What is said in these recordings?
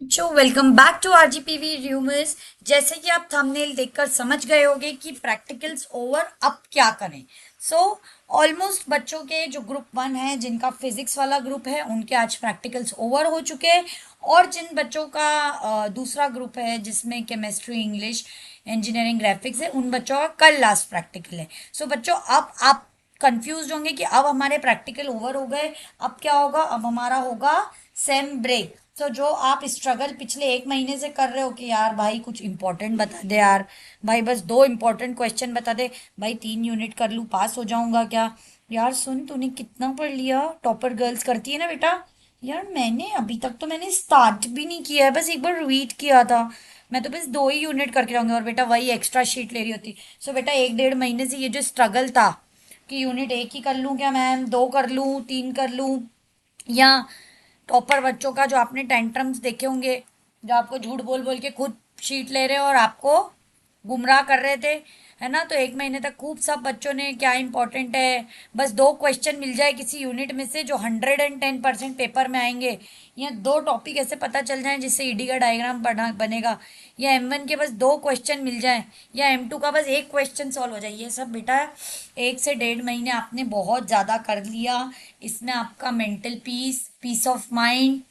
जो welcome back to RGPV rumours. जैसे कि आप थंबनेल देखकर समझ गए होंगे कि प्रैक्टिकल्स ओवर, अब क्या करें। सो ऑलमोस्ट बच्चों के जो ग्रुप 1 है, जिनका फिजिक्स वाला ग्रुप है, उनके आज प्रैक्टिकल्स ओवर हो चुके हैं। और जिन बच्चों का दूसरा ग्रुप है जिसमें केमिस्ट्री, इंग्लिश, इंजीनियरिंग, ग्राफिक्स है, उन बच्चों का कल लास्ट प्रैक्टिकल है। सो बच्चों, अब आप कंफ्यूज होंगे कि अब हमारे प्रैक्टिकल ओवर हो गए, अब क्या होगा। अब हमारा होगा सेम ब्रेक। तो जो आप स्ट्रगल पिछले 1 महीने से कर रहे हो कि यार भाई कुछ इंपॉर्टेंट बता दे, यार भाई बस 2 इंपॉर्टेंट क्वेश्चन बता दे, भाई 3 यूनिट कर लूँ पास हो जाऊंगा क्या। यार सुन, तूने कितना पढ़ लिया, टॉपर गर्ल्स करती है ना बेटा। यार मैंने अभी तक तो मैंने स्टार्ट भी नहीं किया है, बस एक बार रीड किया था। मैं तो बस 2 ही यूनिट करके रहूंगी और बेटा वही एक्स्ट्रा शीट ले रही होती। सो बेटा 1 1.5 महीने से ये जो स्ट्रगल था कि यूनिट 1 ही कर लूँ क्या मैम, 2 कर लूँ, 3 कर लूँ, या टॉपर बच्चों का जो आपने टेंट्रम्स देखे होंगे, जो आपको झूठ बोल बोल के खुद शीट ले रहे हो और आपको गुमराह कर रहे थे, है ना। तो 1 महीने तक खूब सब बच्चों ने क्या इंपॉर्टेंट है, बस 2 क्वेश्चन मिल जाए किसी यूनिट में से जो 110% पेपर में आएंगे, या 2 टॉपिक ऐसे पता चल जाए जिससे ईडी का डायग्राम बनेगा, या M1 के बस 2 क्वेश्चन मिल जाए, या M2 का बस 1 क्वेश्चन सॉल्व हो जाए। ये सब बेटा 1 से 1.5 महीने आपने बहुत ज़्यादा कर लिया। इसमें आपका mental peace, peace of mind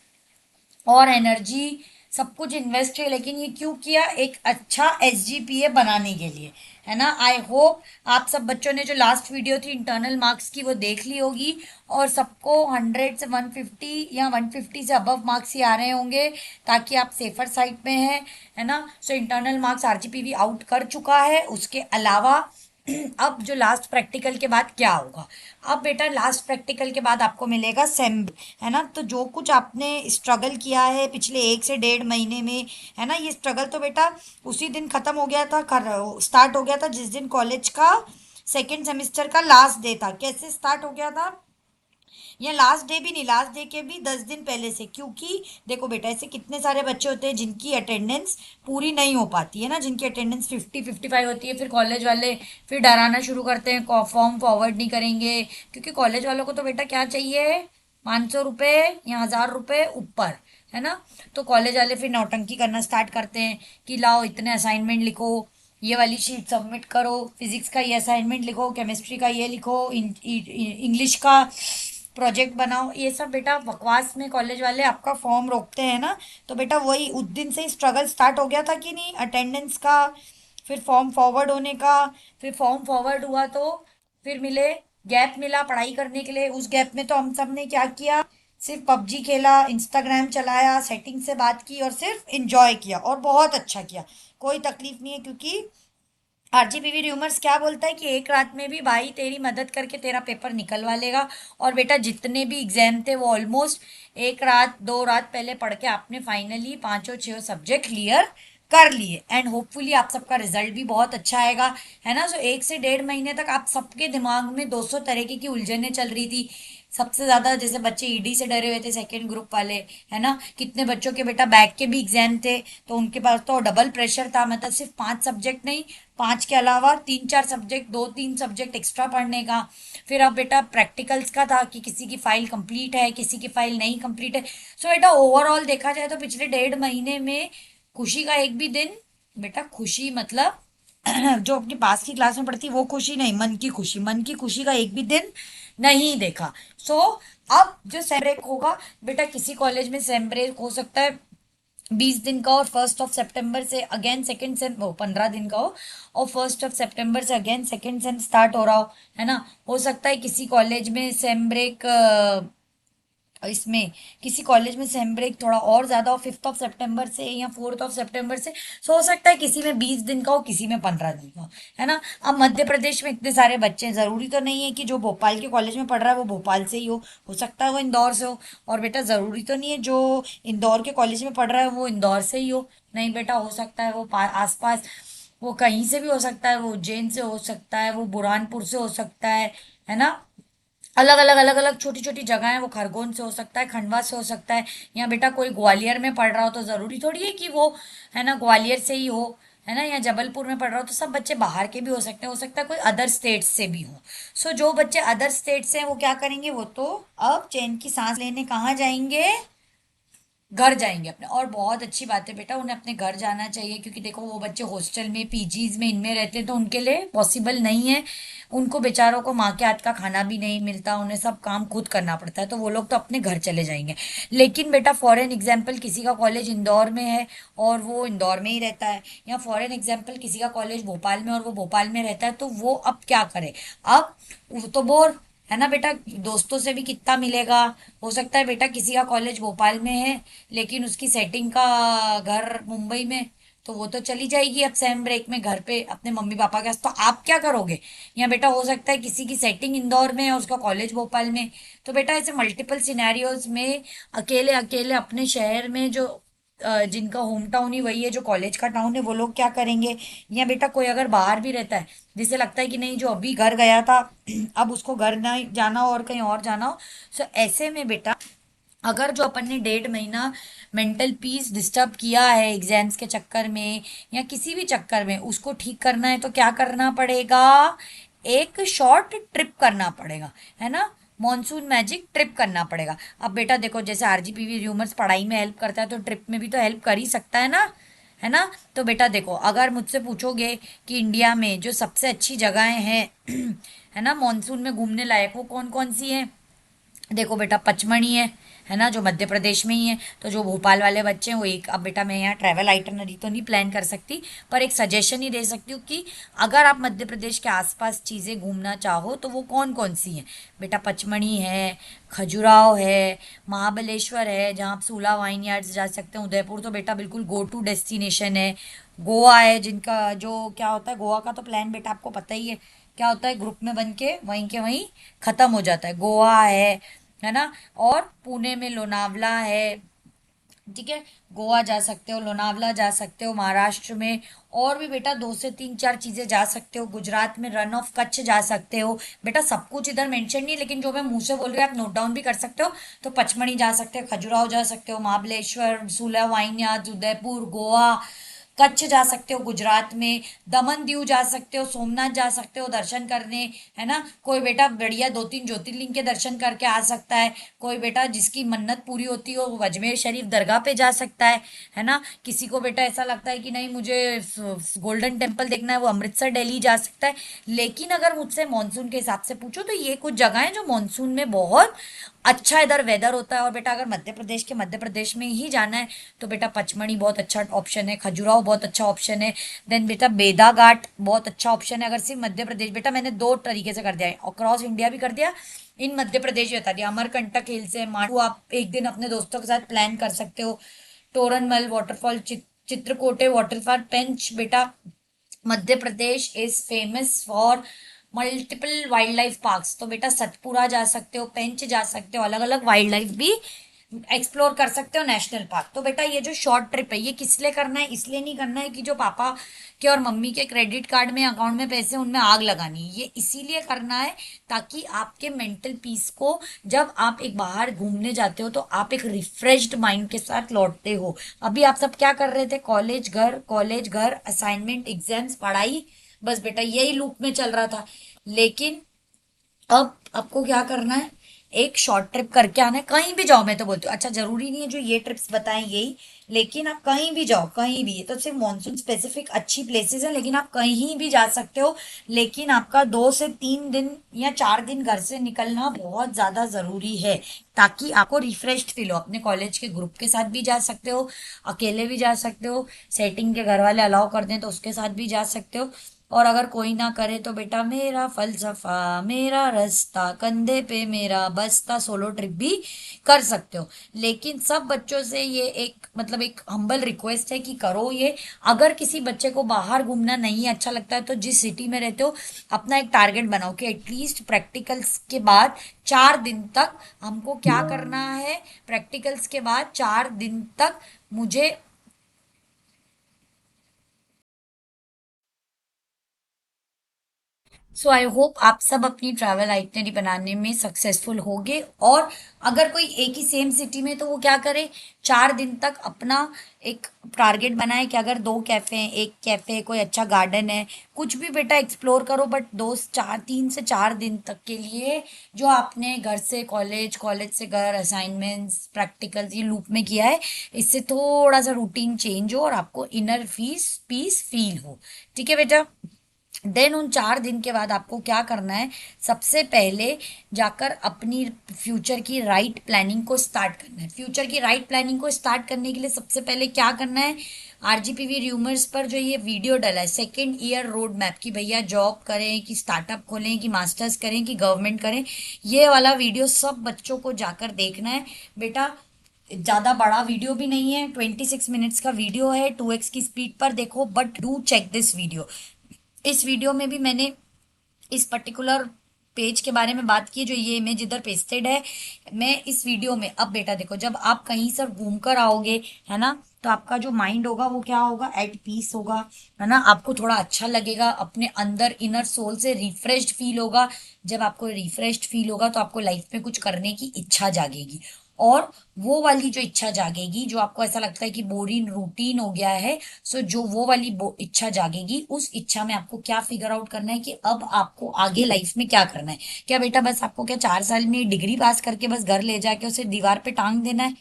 और एनर्जी सब कुछ इन्वेस्ट है। लेकिन ये क्यों किया? एक अच्छा SGPA बनाने के लिए, है ना। आई होप आप सब बच्चों ने जो लास्ट वीडियो थी इंटरनल मार्क्स की वो देख ली होगी, और सबको 100 से 150 या 150 से अबव मार्क्स ही आ रहे होंगे, ताकि आप सेफर साइड में हैं, है ना। So internal marks RGPV out कर चुका है। उसके अलावा अब जो लास्ट प्रैक्टिकल के बाद क्या होगा, अब बेटा लास्ट प्रैक्टिकल के बाद आपको मिलेगा सेम, है ना। तो जो कुछ आपने स्ट्रगल किया है पिछले 1 से 1.5 महीने में, है ना, ये स्ट्रगल तो बेटा उसी दिन खत्म हो गया था, स्टार्ट हो गया था जिस दिन कॉलेज का सेकेंड सेमेस्टर का लास्ट डे था। कैसे स्टार्ट हो गया था? या लास्ट डे भी नहीं, लास्ट डे के भी 10 दिन पहले से। क्योंकि देखो बेटा, ऐसे कितने सारे बच्चे होते हैं जिनकी अटेंडेंस पूरी नहीं हो पाती है ना, जिनकी अटेंडेंस 50 55 होती है। फिर कॉलेज वाले फिर डराना शुरू करते हैं, फॉर्म फॉरवर्ड नहीं करेंगे, क्योंकि कॉलेज वालों को तो बेटा क्या चाहिए, 500 रुपये या 1000 रुपये ऊपर, है ना। तो कॉलेज वाले फिर नौटंकी करना स्टार्ट करते हैं कि लाओ इतने असाइनमेंट लिखो, ये वाली शीट सबमिट करो, फिजिक्स का ये असाइनमेंट लिखो, केमिस्ट्री का ये लिखो, इंग्लिश का प्रोजेक्ट बनाओ। ये सब बेटा बकवास में कॉलेज वाले आपका फॉर्म रोकते हैं ना। तो बेटा वही उस दिन से ही स्ट्रगल स्टार्ट हो गया था कि नहीं, अटेंडेंस का, फिर फॉर्म फॉरवर्ड होने का। फिर फॉर्म फॉरवर्ड हुआ तो फिर मिले, गैप मिला पढ़ाई करने के लिए। उस गैप में तो हम सब ने क्या किया, सिर्फ पबजी खेला, इंस्टाग्राम चलाया, सेटिंग से बात की और सिर्फ इंजॉय किया, और बहुत अच्छा किया। कोई तकलीफ नहीं है, क्योंकि RGPV र्यूमर्स क्या बोलता है कि एक रात में भी भाई तेरी मदद करके तेरा पेपर निकलवा लेगा। और बेटा जितने भी एग्जाम थे वो ऑलमोस्ट 1 रात 2 रात पहले पढ़ के आपने फाइनली 5 और 6 सब्जेक्ट क्लियर कर लिए, एंड होपफुली आप सबका रिजल्ट भी बहुत अच्छा आएगा, है ना। सो 1 से 1.5 महीने तक आप सबके दिमाग में 200 तरीके की उलझने चल रही थी। सबसे ज्यादा जैसे बच्चे ईडी से डरे हुए थे, सेकेंड ग्रुप वाले, है ना। कितने बच्चों के बेटा बैक के भी एग्जाम थे, तो उनके पास तो डबल प्रेशर था, मतलब सिर्फ 5 सब्जेक्ट नहीं, 5 के अलावा 3 4 सब्जेक्ट, 2 3 सब्जेक्ट एक्स्ट्रा पढ़ने का। फिर अब बेटा प्रैक्टिकल्स का था कि किसी की फाइल कंप्लीट है, किसी की फाइल नहीं कंप्लीट है। सो बेटा ओवरऑल देखा जाए तो पिछले 1.5 महीने में खुशी का एक भी दिन, बेटा खुशी मतलब जो अपनी पास की क्लास में पढ़ती वो खुशी नहीं, मन की खुशी, मन की खुशी का एक भी दिन नहीं देखा। सो अब जो सेम ब्रेक होगा बेटा, किसी कॉलेज में सेम ब्रेक हो सकता है 20 दिन का, और 1 सितंबर से अगेन सेकेंड सेम, वो 15 दिन का हो, और 1 सितंबर से अगेन सेकेंड सेम स्टार्ट हो रहा हो, है ना। हो सकता है किसी कॉलेज में सेम ब्रेक, इसमें किसी कॉलेज में सेम ब्रेक थोड़ा और ज्यादा हो, 5 सितंबर से या 4 सितंबर से। सो हो सकता है किसी में 20 दिन का हो, किसी में 15 दिन का हो, है ना। अब मध्य प्रदेश में इतने सारे बच्चे हैं, जरूरी तो नहीं है कि जो भोपाल के कॉलेज में पढ़ रहा है वो भोपाल से ही हो सकता है वो इंदौर से हो। और बेटा जरूरी तो नहीं है जो इंदौर के कॉलेज में पढ़ रहा है वो इंदौर से ही हो, नहीं बेटा, हो सकता है वो आसपास, वो कहीं से भी हो सकता है, वो उज्जैन से हो सकता है, वो बुरहानपुर से हो सकता है ना। अलग अलग छोटी छोटी जगह है, वो खरगोन से हो सकता है, खंडवा से हो सकता है, या बेटा कोई ग्वालियर में पढ़ रहा हो तो जरूरी थोड़ी है कि वो, है ना, ग्वालियर से ही हो, है ना, या जबलपुर में पढ़ रहा हो। तो सब बच्चे बाहर के भी हो सकता है कोई अदर स्टेट से भी हो। सो जो बच्चे अदर स्टेट से हैं वो क्या करेंगे, वो तो अब चैन की सांस लेने कहाँ जाएंगे, घर जाएंगे अपने। और बहुत अच्छी बात है बेटा, उन्हें अपने घर जाना चाहिए, क्योंकि देखो वो बच्चे हॉस्टल में, पीजीज में, इनमें रहते हैं तो उनके लिए पॉसिबल नहीं है। उनको बेचारों को माँ के हाथ का खाना भी नहीं मिलता, उन्हें सब काम खुद करना पड़ता है, तो वो लोग तो अपने घर चले जाएंगे। लेकिन बेटा फॉर एन एग्जाम्पल किसी का कॉलेज इंदौर में है और वो इंदौर में ही रहता है, या फॉर एन एग्जाम्पल किसी का कॉलेज भोपाल में और वो भोपाल में रहता है, तो वो अब क्या करे? अब वो तो बोर है ना बेटा, दोस्तों से भी कितना मिलेगा? हो सकता है बेटा किसी का कॉलेज भोपाल में है लेकिन उसकी सेटिंग का घर मुंबई में, तो वो तो चली जाएगी अब सेम ब्रेक में घर पे अपने मम्मी पापा के पास, तो आप क्या करोगे? या बेटा हो सकता है किसी की सेटिंग इंदौर में है और उसका कॉलेज भोपाल में, तो बेटा ऐसे मल्टीपल सिनेरियोज में अकेले अकेले अपने शहर में जो जिनका होम टाउन ही वही है, जो कॉलेज का टाउन है, वो लोग क्या करेंगे? या बेटा कोई अगर बाहर भी रहता है, जिसे लगता है कि नहीं जो अभी घर गया था अब उसको घर ना जाना हो और कहीं और जाना हो, सो ऐसे में बेटा अगर जो अपन ने 1.5 महीना मेंटल पीस डिस्टर्ब किया है एग्जाम्स के चक्कर में या किसी भी चक्कर में, उसको ठीक करना है तो क्या करना पड़ेगा? एक शॉर्ट ट्रिप करना पड़ेगा, है ना? मॉनसून मैजिक ट्रिप करना पड़ेगा। अब बेटा देखो, जैसे आरजीपीवी र्यूमर्स पढ़ाई में हेल्प करता है तो ट्रिप में भी तो हेल्प कर ही सकता है ना, है ना? तो बेटा देखो, अगर मुझसे पूछोगे कि इंडिया में जो सबसे अच्छी जगहें हैं है ना मॉनसून में घूमने लायक, वो कौन कौन सी हैं? देखो बेटा, पचमणी है ना, जो मध्य प्रदेश में ही है। तो जो भोपाल वाले बच्चे हैं वो एक, अब बेटा मैं यहाँ ट्रैवल आइटनरी तो नहीं प्लान कर सकती, पर एक सजेशन ही दे सकती हूँ कि अगर आप मध्य प्रदेश के आसपास चीज़ें घूमना चाहो तो वो कौन कौन सी हैं? बेटा पचमणी है, खजुराहो है, महाबलेश्वर है जहाँ आप सूला वाइन यार्ड्स जा सकते हैं, उदयपुर तो बेटा बिल्कुल गो टू डेस्टिनेशन है, गोवा है जिनका जो क्या होता है, गोवा का तो प्लान बेटा आपको पता ही है क्या होता है, ग्रुप में बन के वहीं खत्म हो जाता है। गोवा है ना? और पुणे में लोनावला है, ठीक है? गोवा जा सकते हो, लोनावला जा सकते हो, महाराष्ट्र में और भी बेटा 2 से 3 4 चीजें जा सकते हो, गुजरात में रन ऑफ कच्छ जा सकते हो। बेटा सब कुछ इधर मेंशन नहीं है, लेकिन जो मैं मुंह से बोल रही हूँ आप नोट डाउन भी कर सकते हो। तो पचमणी जा सकते हो, खजुराहो जा सकते हो, महाबलेश्वर, सुला वाइनयार्ड, उदयपुर, गोवा, कच्छ जा सकते हो गुजरात में, दमन दीव जा सकते हो, सोमनाथ जा सकते हो दर्शन करने, है ना? कोई बेटा बढ़िया 2 3 ज्योतिर्लिंग के दर्शन करके आ सकता है, कोई बेटा जिसकी मन्नत पूरी होती हो वो अजमेर शरीफ दरगाह पे जा सकता है ना? किसी को बेटा ऐसा लगता है कि नहीं मुझे गोल्डन टेम्पल देखना है, वो अमृतसर दिल्ली जा सकता है। लेकिन अगर मुझसे मानसून के हिसाब से पूछो तो ये कुछ जगह है जो मानसून में बहुत अच्छा इधर वेदर होता है। और बेटा अगर मध्य प्रदेश में ही जाना है तो बेटा पचमणी बहुत अच्छा ऑप्शन है, खजुराहो बहुत अच्छा ऑप्शन है, देन बेटा बेदा घाट बहुत अच्छा ऑप्शन है। अगर सिर्फ मध्य प्रदेश, बेटा मैंने 2 तरीके से कर दिया है, क्रॉस इंडिया भी कर दिया, इन मध्य प्रदेश भी बता दिया। अमरकंटक हिल्स है, मांडू आप एक दिन अपने दोस्तों के साथ प्लान कर सकते हो, तोरनमल वाटरफॉल, चित्रकोटे वाटरफॉल, पेंच बेटा Madhya Pradesh is famous for multiple wildlife parks, तो बेटा सतपुरा जा सकते हो, पेंच जा सकते हो, अलग अलग वाइल्ड लाइफ भी एक्सप्लोर कर सकते हो, नेशनल पार्क। तो बेटा ये जो शॉर्ट ट्रिप है ये किस लिए करना है? इसलिए नहीं करना है कि जो पापा के और मम्मी के क्रेडिट कार्ड में अकाउंट में पैसे उनमें आग लगानी है, ये इसीलिए करना है ताकि आपके मेंटल पीस को, जब आप एक बाहर घूमने जाते हो तो आप एक रिफ्रेश्ड माइंड के साथ लौटते हो। अभी आप सब क्या कर रहे थे? कॉलेज घर, असाइनमेंट, एग्जाम्स, पढ़ाई, बस बेटा यही लूप में चल रहा था। लेकिन अब आपको क्या करना है? एक शॉर्ट ट्रिप करके आना है, कहीं भी जाओ। मैं तो बोलती हूँ, अच्छा जरूरी नहीं है जो ये ट्रिप्स बताएं यही, लेकिन आप कहीं भी जाओ, कहीं भी, ये तो सिर्फ मॉनसून स्पेसिफिक अच्छी प्लेसेस हैं, लेकिन आप कहीं भी जा सकते हो। लेकिन आपका 2 से 3 दिन या 4 दिन घर से निकलना बहुत ज्यादा जरूरी है, ताकि आपको रिफ्रेश फील हो। अपने कॉलेज के ग्रुप के साथ भी जा सकते हो, अकेले भी जा सकते हो, सेटिंग के घर वाले अलाउ कर दें तो उसके साथ भी जा सकते हो, और अगर कोई ना करे तो बेटा मेरा फलसफा, मेरा रास्ता, कंधे पे मेरा बस्ता, सोलो ट्रिप भी कर सकते हो। लेकिन सब बच्चों से ये एक मतलब एक हम्बल रिक्वेस्ट है कि करो ये। अगर किसी बच्चे को बाहर घूमना नहीं अच्छा लगता है तो जिस सिटी में रहते हो अपना एक टारगेट बनाओ कि एटलीस्ट प्रैक्टिकल्स के बाद 4 दिन तक हमको क्या करना है, प्रैक्टिकल्स के बाद 4 दिन तक मुझे सो आई होप आप सब अपनी ट्रैवल आइटनरी बनाने में सक्सेसफुल होगे। और अगर कोई एक ही सेम सिटी में, तो वो क्या करे, 4 दिन तक अपना एक टारगेट बनाए कि अगर 2 कैफे हैं, एक कैफे, कोई अच्छा गार्डन है, कुछ भी बेटा एक्सप्लोर करो, बट 3 से 4 दिन तक के लिए जो आपने घर से कॉलेज, कॉलेज से घर, असाइनमेंट्स, प्रैक्टिकल्स, ये लूप में किया है, इससे थोड़ा सा रूटीन चेंज हो और आपको इनर पीस फील हो। ठीक है बेटा। देन उन 4 दिन के बाद आपको क्या करना है, सबसे पहले जाकर अपनी फ्यूचर की राइट प्लानिंग को स्टार्ट करना है। फ्यूचर की राइट प्लानिंग को स्टार्ट करने के लिए सबसे पहले क्या करना है, आरजीपीवी र्यूमर्स पर जो ये वीडियो डला है, 2nd ईयर रोड मैप, की भैया जॉब करें कि स्टार्टअप खोलें कि मास्टर्स करें कि गवर्नमेंट करें, ये वाला वीडियो सब बच्चों को जाकर देखना है बेटा। ज़्यादा बड़ा वीडियो भी नहीं है, 26 मिनट्स का वीडियो है, 2x की स्पीड पर देखो, but do check this video. इस वीडियो में भी मैंने इस पर्टिकुलर पेज के बारे में बात की, जो ये इमेज इधर पेस्टेड है। मैं इस वीडियो में, अब बेटा देखो, जब आप कहीं से घूम कर आओगे, है ना, तो आपका जो माइंड होगा वो क्या होगा, एट पीस होगा, है ना, आपको थोड़ा अच्छा लगेगा, अपने अंदर इनर सोल से रिफ्रेश्ड फील होगा। जब आपको रिफ्रेश्ड फील होगा तो आपको लाइफ में कुछ करने की इच्छा जागेगी। और वो वाली जो इच्छा जागेगी, जो आपको ऐसा लगता है कि बोरिंग रूटीन हो गया है, सो जो वो वाली इच्छा जागेगी, उस इच्छा में आपको क्या फिगर आउट करना है कि अब आपको आगे लाइफ में क्या करना है। क्या बेटा बस आपको क्या 4 साल में डिग्री पास करके बस घर ले जाके उसे दीवार पे टांग देना है?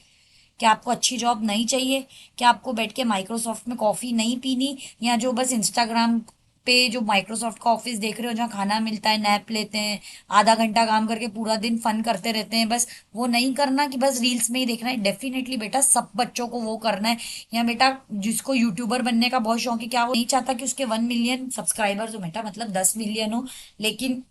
क्या आपको अच्छी जॉब नहीं चाहिए? क्या आपको बैठ के माइक्रोसॉफ्ट में कॉफी नहीं पीनी, या जो बस इंस्टाग्राम पे जो माइक्रोसॉफ्ट का ऑफिस देख रहे हो जहाँ खाना मिलता है, नैप लेते हैं, आधा घंटा काम करके पूरा दिन फन करते रहते हैं, बस वो नहीं करना कि बस रील्स में ही देखना है? डेफिनेटली बेटा सब बच्चों को वो करना है। या बेटा जिसको यूट्यूबर बनने का बहुत शौक है, क्या वो नहीं चाहता कि उसके 1 मिलियन सब्सक्राइबर्स हो बेटा, मतलब 10 मिलियन हो, लेकिन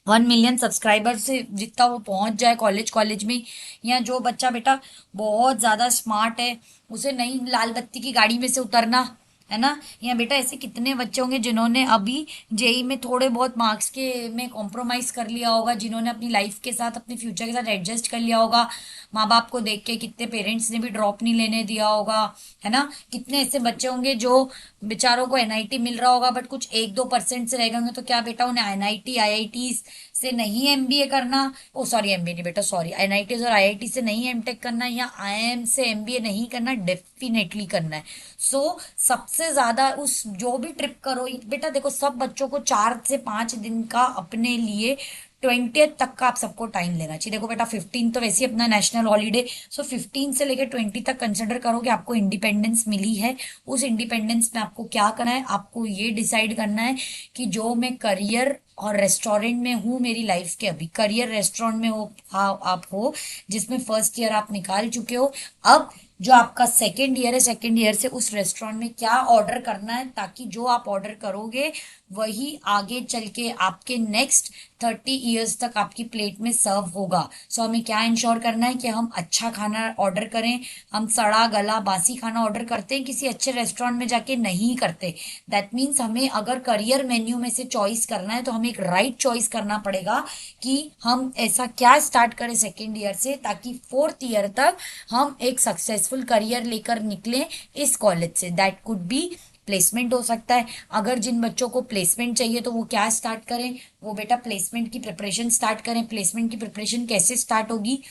1 मिलियन सब्सक्राइबर से जितना वो पहुंच जाए कॉलेज कॉलेज में। या जो बच्चा बेटा बहुत ज्यादा स्मार्ट है, उसे नहीं लाल बत्ती की गाड़ी में से उतरना, है ना। या बेटा ऐसे कितने बच्चे होंगे जिन्होंने अभी जेई में थोड़े बहुत मार्क्स के में कॉम्प्रोमाइज कर लिया होगा, जिन्होंने अपनी लाइफ के साथ, अपने फ्यूचर के साथ एडजस्ट कर लिया होगा, माँ बाप को देख के। कितने पेरेंट्स ने भी ड्रॉप नहीं लेने दिया होगा, है ना। कितने ऐसे बच्चे होंगे जो बेचारों को एनआईटी मिल रहा होगा, बट कुछ 1-2% से रह गए होंगे, तो क्या बेटा उन्हें एनआईटी आईआईटी से नहीं एमबीए करना, ओ सॉरी एमबीए नहीं बेटा, सॉरी, एनआईटी और आईआईटी से नहीं एमटेक करना, या आईआईएम से एमबीए नहीं करना? डेफिनेटली करना है। सो सबसे ज्यादा उस जो भी ट्रिप करो बेटा, देखो सब बच्चों को 4 से 5 दिन का अपने लिए 20 तक का आप सबको टाइम लेना चाहिए। देखो बेटा 15 तो वैसे ही अपना नेशनल हॉलीडे, सो 15 से लेकर 20 तक कंसिडर करो कि आपको इंडिपेंडेंस मिली है। उस इंडिपेंडेंस में आपको क्या करना है, आपको ये डिसाइड करना है कि जो मैं करियर और रेस्टोरेंट में हूँ मेरी लाइफ के, अभी करियर रेस्टोरेंट में हो, हाँ आप हो, जिसमें फर्स्ट ईयर आप निकाल चुके हो, अब जो आपका 2nd ईयर है, 2nd ईयर से उस रेस्टोरेंट में क्या ऑर्डर करना है, ताकि जो आप ऑर्डर करोगे वही आगे चल के आपके नेक्स्ट 30 ईयर्स तक आपकी प्लेट में सर्व होगा। सो हमें क्या इंश्योर करना है कि हम अच्छा खाना ऑर्डर करें। हम सड़ा गला बासी खाना ऑर्डर करते हैं, किसी अच्छे रेस्टोरेंट में जाके नहीं करते। दैट मीन्स हमें अगर करियर मेन्यू में से चॉइस करना है, तो हमें एक राइट चॉइस करना पड़ेगा कि हम ऐसा क्या स्टार्ट करें 2nd ईयर से, ताकि 4th ईयर तक हम एक सक्सेसफुल करियर लेकर निकलें इस कॉलेज से। दैट कुड बी प्लेसमेंट हो सकता है। अगर जिन बच्चों को प्लेसमेंट चाहिए तो वो क्या स्टार्ट करें, वो बेटा प्लेसमेंट की प्रिपरेशन स्टार्ट करें। प्लेसमेंट की प्रिपरेशन कैसे स्टार्ट होगी,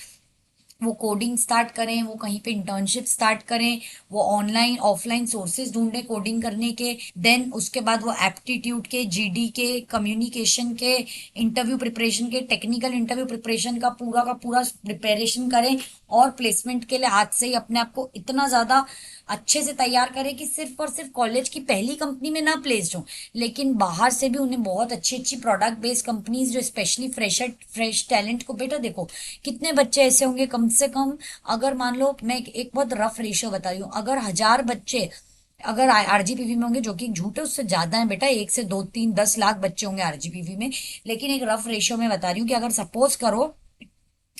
वो कोडिंग स्टार्ट करें, वो कहीं पे इंटर्नशिप स्टार्ट करें, वो ऑनलाइन ऑफलाइन सोर्सेज ढूंढे कोडिंग करने के। देन उसके बाद वो एप्टीट्यूड के, जीडी के, कम्युनिकेशन के, इंटरव्यू प्रिपरेशन के, टेक्निकल इंटरव्यू प्रिपरेशन का पूरा प्रिपरेशन करें। और प्लेसमेंट के लिए आज से ही अपने आप को इतना ज्यादा अच्छे से तैयार करें कि सिर्फ और सिर्फ कॉलेज की पहली कंपनी में ना प्लेस्ड हो, लेकिन बाहर से भी उन्हें बहुत अच्छी अच्छी प्रोडक्ट बेस्ड कंपनीज जो स्पेशली फ्रेश टैलेंट को, बेटा देखो कितने बच्चे ऐसे होंगे, कम से कम अगर मान लो, मैं एक बहुत रफ रेशियो बता रही हूँ, अगर 1000 बच्चे अगर आरजीपीवी में होंगे, जो कि झूठ है, उससे ज्यादा है बेटा, 1 से 2, 3, 10 लाख बच्चे होंगे आरजीपीवी में, लेकिन एक रफ रेशियो में बता रही हूँ कि अगर सपोज करो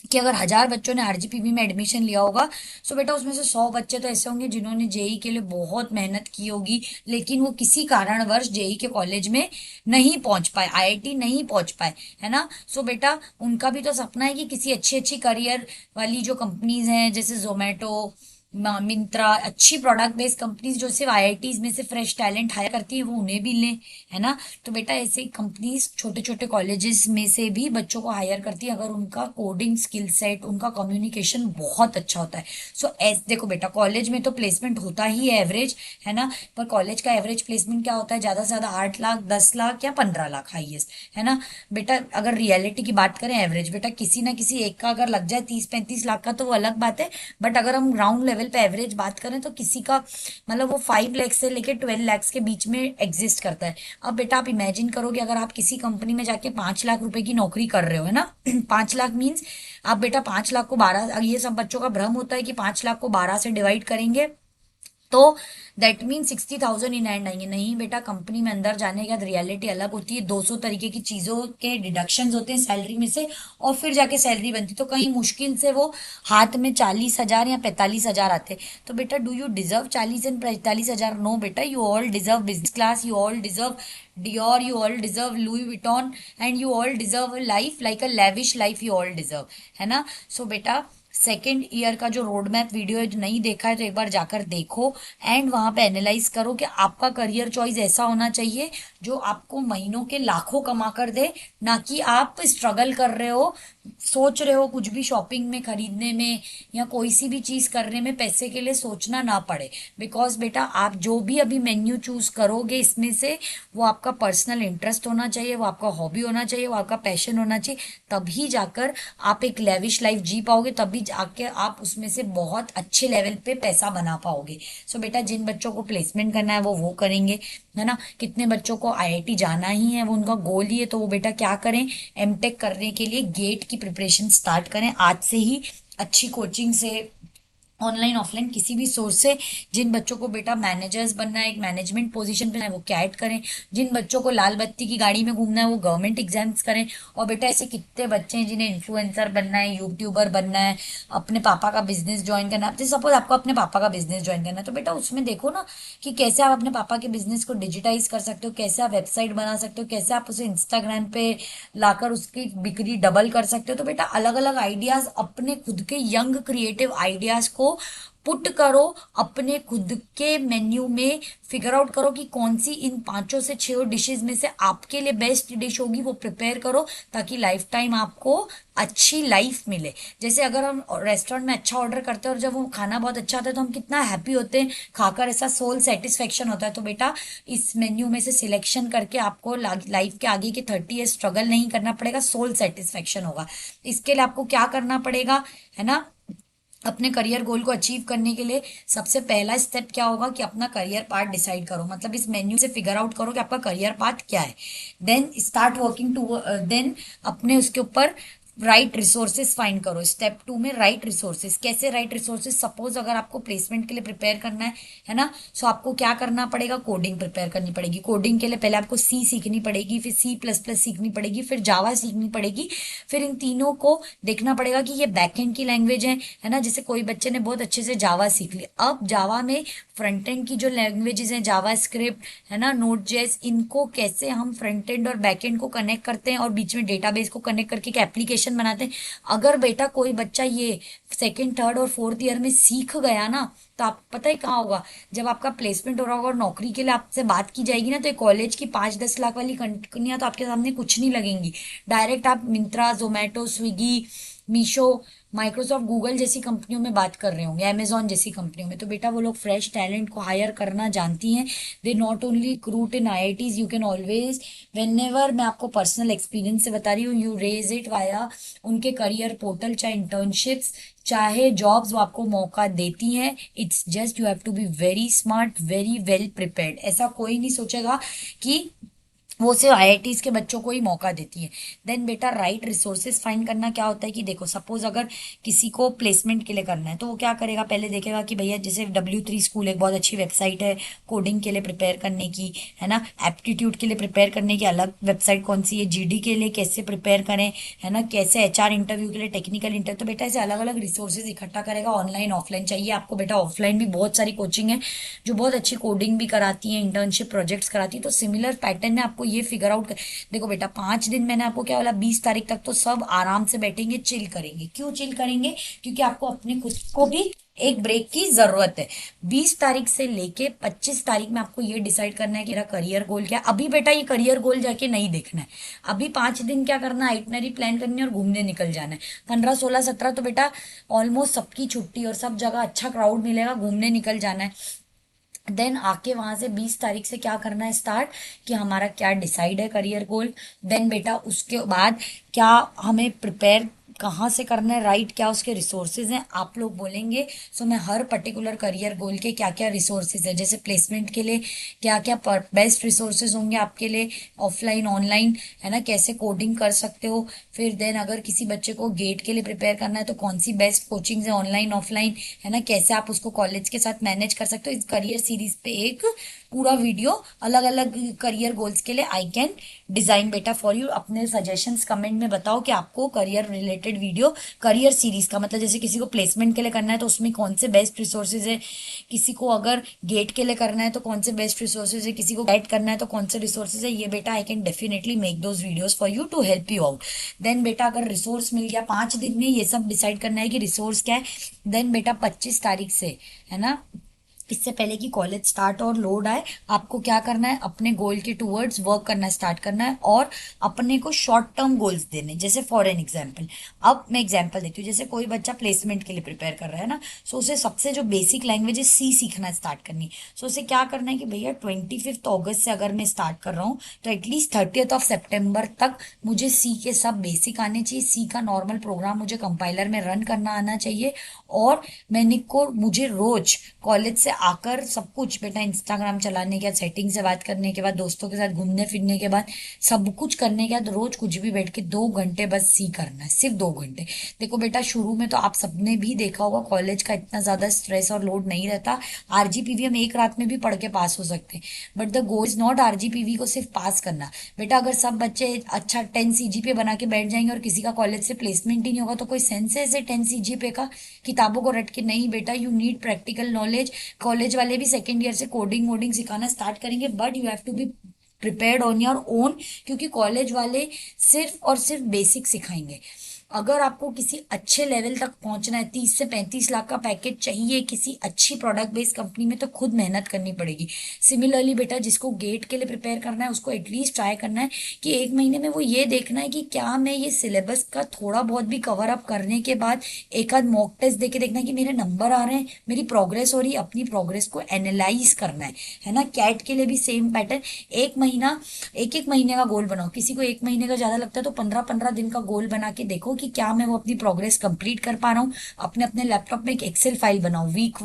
कि अगर 1000 बच्चों ने आरजीपीवी में एडमिशन लिया होगा, सो बेटा उसमें से 100 बच्चे तो ऐसे होंगे जिन्होंने जेई के लिए बहुत मेहनत की होगी, लेकिन वो किसी कारणवश जेई के कॉलेज में नहीं पहुंच पाए, आईआईटी नहीं पहुंच पाए, है ना। सो बेटा उनका भी तो सपना है कि किसी अच्छी अच्छी करियर वाली जो कंपनीज हैं, जैसे जोमेटो, मिंत्रा, अच्छी प्रोडक्ट बेस्ड कंपनीज जो सिर्फ आईआईटीज में से फ्रेश टैलेंट हायर करती है वो उन्हें भी लें, है ना। तो बेटा ऐसे कंपनीज छोटे छोटे कॉलेजेस में से भी बच्चों को हायर करती है अगर उनका कोडिंग स्किल सेट, उनका कम्युनिकेशन बहुत अच्छा होता है। सो ऐसे देखो बेटा, कॉलेज में तो प्लेसमेंट होता ही है एवरेज, है ना। पर कॉलेज का एवरेज प्लेसमेंट क्या होता है, ज्यादा से ज्यादा 8 लाख, 10 लाख या 15 लाख हाईएस्ट, है ना। बेटा अगर रियलिटी की बात करें एवरेज, बेटा किसी ना किसी एक का अगर लग जाए 30-35 लाख का तो वो अलग बात है। बट अगर हम ग्राउंड लेवल पे एवरेज बात करें तो किसी का मतलब वो 5 लाख से लेके 12 लाख के बीच में एग्जिस्ट करता है। अब बेटा आप इमेजिन करोगे अगर आप किसी कंपनी में जाके 5 लाख रुपए की नौकरी कर रहे हो, है ना। 5 लाख मीन्स आप बेटा 5 लाख को 12, ये सब बच्चों का भ्रम होता है कि 5 लाख को 12 से डिवाइड करेंगे तो दैट मीन 60,000 इन हैंड आएंगे। नहीं बेटा, कंपनी में अंदर जाने के बाद रियलिटी अलग होती है। 200 तरीके की चीजों के डिडक्शंस होते हैं सैलरी में से और फिर जाके सैलरी बनती, तो कहीं मुश्किल से वो हाथ में 40,000 या 45,000 आते। तो बेटा do you deserve 40 and 45,000? No बेटा, you all deserve business class, you all deserve Dior, you all deserve Louis Vuitton, and you all deserve a life like a lavish life you all deserve, है ना। सो बेटा second year का जो road map video है, जो नहीं देखा है तो एक बार जाकर देखो एंड वहां पे एनालाइज करो कि आपका करियर चॉइस ऐसा होना चाहिए जो आपको महीनों के लाखों कमा कर दे, ना कि आप स्ट्रगल कर रहे हो, सोच रहे हो कुछ भी शॉपिंग में, खरीदने में या कोई सी भी चीज करने में पैसे के लिए सोचना ना पड़े। बिकॉज बेटा आप जो भी अभी मेन्यू चूज करोगे इसमें से वो आपका पर्सनल इंटरेस्ट होना चाहिए, वो आपका हॉबी होना चाहिए, वो आपका पैशन होना चाहिए। तभी जाकर आप एक लेविश लाइफ जी पाओगे, तभी जाके आप उसमें से बहुत अच्छे लेवल पे पैसा बना पाओगे। सो बेटा जिन बच्चों को प्लेसमेंट करना है वो करेंगे, है ना। कितने बच्चों को आईआईटी जाना ही है, वो उनका गोल ही है, तो वो बेटा क्या करें, एमटेक करने के लिए गेट की प्रिपरेशन स्टार्ट करें आज से ही, अच्छी कोचिंग से, ऑनलाइन ऑफलाइन किसी भी सोर्स से। जिन बच्चों को बेटा मैनेजर्स बनना है, एक मैनेजमेंट पोजीशन पे है, वो कैट करें। जिन बच्चों को लाल बत्ती की गाड़ी में घूमना है वो गवर्नमेंट एग्जाम्स करें। और बेटा ऐसे कितने बच्चे हैं जिन्हें इन्फ्लुएंसर बनना है, यूट्यूबर बनना है, अपने पापा का बिजनेस ज्वाइन करना है। जैसे सपोज आपको अपने पापा का बिजनेस ज्वाइन करना है तो बेटा उसमें देखो ना कि कैसे आप अपने पापा के बिजनेस को डिजिटाइज कर सकते हो, कैसे आप वेबसाइट बना सकते हो, कैसे आप उसे इंस्टाग्राम पे लाकर उसकी बिक्री डबल कर सकते हो। तो बेटा अलग अलग आइडियाज, अपने खुद के यंग क्रिएटिव आइडियाज को पुट करो अपने खुद के मेन्यू में, फिगर आउट करो कि कौन सी इन 5 से 6 डिशेज में से आपके लिए बेस्ट डिश होगी, वो प्रिपेयर करो ताकि लाइफ टाइम आपको अच्छी लाइफ मिले। जैसे अगर हम रेस्टोरेंट में अच्छा ऑर्डर करते हैं और जब वो खाना बहुत अच्छा आता है तो हम कितना हैप्पी होते हैं, खाकर ऐसा सोल सेटिस्फेक्शन होता है। तो बेटा इस मेन्यू में से सिलेक्शन करके आपको लाइफ के आगे के 30 ईयर स्ट्रगल नहीं करना पड़ेगा, सोल सेटिस्फेक्शन होगा। इसके लिए आपको क्या करना पड़ेगा, है ना। अपने करियर गोल को अचीव करने के लिए सबसे पहला स्टेप क्या होगा कि अपना करियर पाथ डिसाइड करो, मतलब इस मेन्यू से फिगर आउट करो कि आपका करियर पाथ क्या है। Then start working to, then अपने उसके ऊपर राइट रिसोर्सेज फाइंड करो। स्टेप 2 में राइट रिसोर्सेज, कैसे राइट रिसोर्सेज, सपोज अगर आपको प्लेसमेंट के लिए प्रिपेयर करना है ना। सो आपको क्या करना पड़ेगा, कोडिंग प्रिपेयर करनी पड़ेगी। कोडिंग के लिए पहले आपको सी सीखनी पड़ेगी, फिर C++ सीखनी पड़ेगी, फिर जावा सीखनी पड़ेगी। फिर इन तीनों को देखना पड़ेगा कि ये बैकएंड की लैंग्वेज है ना। जैसे कोई बच्चे ने बहुत अच्छे से जावा सीख लिया, अब जावा में फ्रंट एंड की जो लैंग्वेजेस हैं, जावा स्क्रिप्ट, है ना, नोट जेस, इनको कैसे हम फ्रंट एंड और बैक एंड को कनेक्ट करते हैं और बीच में डेटाबेस को कनेक्ट करके एक एप्लीकेशन बनाते हैं। अगर बेटा कोई बच्चा ये सेकेंड, थर्ड और फोर्थ ईयर में सीख गया ना, तो आप पता है कहाँ होगा, जब आपका प्लेसमेंट हो रहा होगा और नौकरी के लिए आपसे बात की जाएगी ना, तो कॉलेज की 5-10 लाख वाली कंपनियां तो आपके सामने कुछ नहीं लगेंगी। डायरेक्ट आप Myntra, Zomato, Swiggy, Meesho, Microsoft, Google जैसी कंपनियों में बात कर रहे होंगे, अमेजोन जैसी कंपनियों में। तो बेटा वो लोग फ्रेश टैलेंट को हायर करना जानती हैं। They not only recruit in IITs, you can always, whenever, मैं आपको पर्सनल एक्सपीरियंस से बता रही हूँ, यू रेज इट वाया उनके करियर पोर्टल, चाहे इंटर्नशिप्स, चाहे जॉब्स, वो आपको मौका देती हैं। It's just you have to be very smart, very well prepared. ऐसा कोई नहीं सोचेगा कि वो सिर्फ आईआईटीज के बच्चों को ही मौका देती है। देन बेटा राइट रिसोर्सेज फाइंड करना क्या होता है कि देखो सपोज अगर किसी को प्लेसमेंट के लिए करना है तो वो क्या करेगा, पहले देखेगा कि भैया जैसे W3 स्कूल एक बहुत अच्छी वेबसाइट है कोडिंग के लिए प्रिपेयर करने की, है ना। एप्टीट्यूड के लिए प्रिपेयर करने की अलग वेबसाइट कौन सी है, जीडी के लिए कैसे प्रिपेयर करें, है ना, कैसे HR इंटरव्यू के लिए, टेक्निकल इंटरव्यू। तो बेटा ऐसे अलग अलग रिसोर्सेज इकट्ठा करेगा, ऑनलाइन ऑफलाइन चाहिए आपको। बेटा ऑफलाइन भी बहुत सारी कोचिंग है जो बहुत अच्छी कोडिंग भी कराती है, इंटर्नशिप प्रोजेक्ट्स कराती है। तो सिमिलर पैटर्न में आपको ये फिगर आउट कर, देखो बेटा 5 दिन मैंने आपको क्या बोला, 20 तारीख तक तो सब आराम से बैठेंगे, चिल करेंगे। क्यों चिल करेंगे, क्योंकि आपको अपने खुद को भी एक ब्रेक की जरूरत है। 20 तारीख से लेके 25 तारीख में आपको ये डिसाइड करना है कि मेरा करियर गोल क्या है। अभी बेटा ये करियर गोल जाके नहीं देखना है, अभी 5 दिन क्या करना है, आइटनरी प्लान करनी है और घूमने निकल जाना है। 15, 16, 17 तो बेटा ऑलमोस्ट सबकी छुट्टी और सब जगह अच्छा क्राउड मिलेगा, घूमने निकल जाना है। देन आके वहां से 20 तारीख से क्या करना है स्टार्ट, कि हमारा क्या डिसाइड है करियर गोल। देन बेटा उसके बाद क्या हमें प्रिपेयर कहाँ से करना है, राइट, क्या उसके रिसोर्सेज हैं आप लोग बोलेंगे। सो मैं हर पर्टिकुलर करियर गोल के क्या क्या रिसोर्सेज है, जैसे प्लेसमेंट के लिए क्या क्या बेस्ट रिसोर्सेज होंगे आपके लिए, ऑफलाइन ऑनलाइन, है ना, कैसे कोडिंग कर सकते हो। फिर देन अगर किसी बच्चे को गेट के लिए प्रिपेयर करना है तो कौन सी बेस्ट कोचिंग है ऑनलाइन ऑफलाइन, है ना, कैसे आप उसको कॉलेज के साथ मैनेज कर सकते हो। इस करियर सीरीज पे एक पूरा वीडियो अलग अलग करियर गोल्स के लिए आई कैन डिजाइन बेटा फॉर यू। अपने सजेशंस कमेंट में बताओ कि आपको career related video, career series का मतलब जैसे किसी को प्लेसमेंट के लिए करना है तो उसमें कौन से बेस्ट रिसोर्सेज है, किसी को अगर गेट के लिए करना है तो कौन से बेस्ट रिसोर्सेज है, किसी को गाइड करना है तो कौन से रिसोर्सेज है, ये बेटा I can definitely make those videos for you to help you out. Then बेटा अगर रिसोर्स मिल गया 5 दिन में, ये सब डिसाइड करना है कि रिसोर्स क्या है। देन बेटा 25 तारीख से, है ना, इससे पहले कि कॉलेज स्टार्ट और लोड आए, आपको क्या करना है, अपने गोल के टूवर्ड्स वर्क करना स्टार्ट करना है और अपने को शॉर्ट टर्म गोल्स देने। जैसे फॉर एन एग्जाम्पल, अब मैं एग्जाम्पल देती हूँ, जैसे कोई बच्चा प्लेसमेंट के लिए प्रिपेयर कर रहा है ना, सो उसे सबसे जो बेसिक लैंग्वेज है सी सीखना स्टार्ट करनी है। सो उसे क्या करना है कि भैया 25 अगस्त से अगर मैं स्टार्ट कर रहा हूँ तो एटलीस्ट 30 सितंबर तक मुझे सी के सब बेसिक आने चाहिए, सी का नॉर्मल प्रोग्राम मुझे कंपाइलर में रन करना आना चाहिए। और मैंने को मुझे रोज कॉलेज से आकर सब कुछ बेटा, इंस्टाग्राम चलाने के बाद, सेटिंग से बात करने के बाद, दोस्तों के साथ घूमने फिरने के बाद, सब कुछ करने के बाद रोज कुछ भी बैठ के 2 घंटे बस सी करना है, सिर्फ 2 घंटे। देखो बेटा शुरू में तो आप सबने भी देखा होगा कॉलेज का इतना ज्यादा स्ट्रेस और लोड नहीं रहता, आरजीपीवी हम एक रात में भी पढ़ के पास हो सकते हैं। But the goal is not RGPV को सिर्फ पास करना। बेटा अगर सब बच्चे अच्छा 10 सीजीपीए बना के बैठ जाएंगे और किसी का कॉलेज से प्लेसमेंट ही नहीं होगा तो कोई सेंस है ऐसे 10 सीजीपीए का, किताबों को रट के नहीं बेटा। You need practical knowledge. College वाले भी सेकेंड ईयर से कोडिंग वोडिंग सिखाना स्टार्ट करेंगे, but you have to be prepared on your own, क्योंकि कॉलेज वाले सिर्फ और सिर्फ बेसिक सिखाएंगे। अगर आपको किसी अच्छे लेवल तक पहुंचना है, 30 से 35 लाख का पैकेज चाहिए किसी अच्छी प्रोडक्ट बेस्ड कंपनी में, तो खुद मेहनत करनी पड़ेगी। सिमिलरली बेटा जिसको गेट के लिए प्रिपेयर करना है उसको एटलीस्ट ट्राई करना है कि 1 महीने में वो ये देखना है कि क्या मैं ये सिलेबस का थोड़ा बहुत भी कवर अप करने के बाद एक आध मॉक टेस्ट देके देखना है कि मेरे नंबर आ रहे हैं, मेरी प्रोग्रेस हो रही है। अपनी प्रोग्रेस को एनालाइज करना है ना। कैट के लिए भी सेम पैटर्न, 1 महीना, एक महीने का गोल बनाओ। किसी को 1 महीने का ज्यादा लगता है तो 15-15 दिन का गोल बना के देखो कि क्या मैं वो अपनी प्रोग्रेस कंप्लीट कर पा रहा हूँ। अपने अपने लैपटॉप में एक एक्सेल फाइल बनाओ, वीक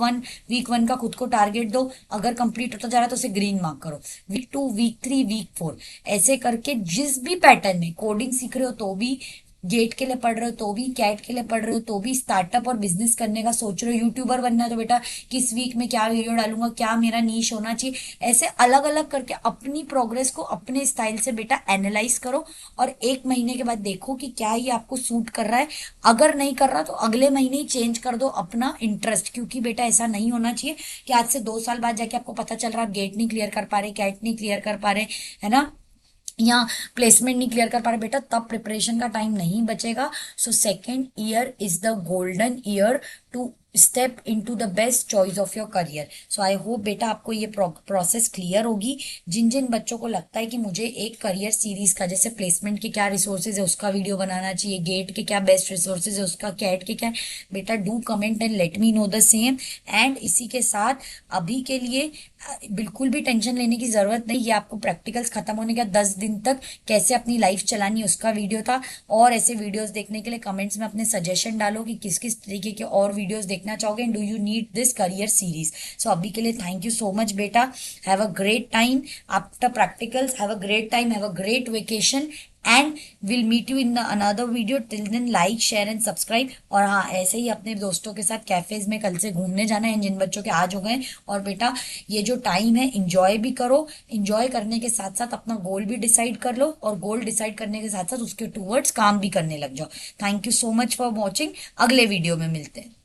1 का खुद को टारगेट दो, अगर कंप्लीट होता जा रहा है तो उसे ग्रीन मार्क करो। वीक 2, वीक 3, वीक 4, ऐसे करके जिस भी पैटर्न में कोडिंग सीख रहे हो तो भी, गेट के लिए पढ़ रहे हो तो भी, कैट के लिए पढ़ रहे हो तो भी, स्टार्टअप और बिजनेस करने का सोच रहे हो, यूट्यूबर बनना है तो बेटा किस वीक में क्या वीडियो डालूंगा, क्या मेरा नीश होना चाहिए, ऐसे अलग अलग करके अपनी प्रोग्रेस को अपने स्टाइल से बेटा एनालाइज करो। और 1 महीने के बाद देखो कि क्या ये आपको सूट कर रहा है। अगर नहीं कर रहा तो अगले महीने ही चेंज कर दो अपना इंटरेस्ट, क्योंकि बेटा ऐसा नहीं होना चाहिए कि आज से 2 साल बाद जाके आपको पता चल रहा है आप गेट नहीं क्लियर कर पा रहे, कैट नहीं क्लियर कर पा रहे, है ना, या प्लेसमेंट नहीं क्लियर कर पा रहे। बेटा तब प्रिपरेशन का टाइम नहीं बचेगा। So second year is the golden year to step into the best choice of your career. So I hope बेटा आपको ये प्रोसेस क्लियर होगी। जिन जिन बच्चों को लगता है कि मुझे एक करियर सीरीज का, जैसे प्लेसमेंट के क्या रिसोर्सेज है उसका वीडियो बनाना चाहिए, गेट के क्या बेस्ट रिसोर्सेज है उसका, कैट के क्या, बेटा do comment and let me know the same. And इसी के साथ अभी के लिए बिल्कुल भी टेंशन लेने की जरूरत नहीं। ये आपको प्रैक्टिकल्स खत्म होने के 10 दिन तक कैसे अपनी लाइफ चलानी है उसका वीडियो था। और ऐसे वीडियोस देखने के लिए कमेंट्स में अपने सजेशन डालो कि किस किस तरीके के और वीडियोस देखना चाहोगे, and do you need this career series. So अभी के लिए थैंक यू सो मच बेटा। Have a great time after practicals, have a great time, have a great vacation, and will meet you in another video. Till then like share and subscribe. और हाँ, ऐसे ही अपने दोस्तों के साथ cafes में कल से घूमने जाना है जिन बच्चों के आज हो गए। और बेटा ये जो टाइम है इंजॉय भी करो, इंजॉय करने के साथ साथ अपना गोल भी डिसाइड कर लो, और गोल डिसाइड करने के साथ साथ उसके टूवर्ड्स काम भी करने लग जाओ। Thank you so much for watching. अगले वीडियो में मिलते हैं।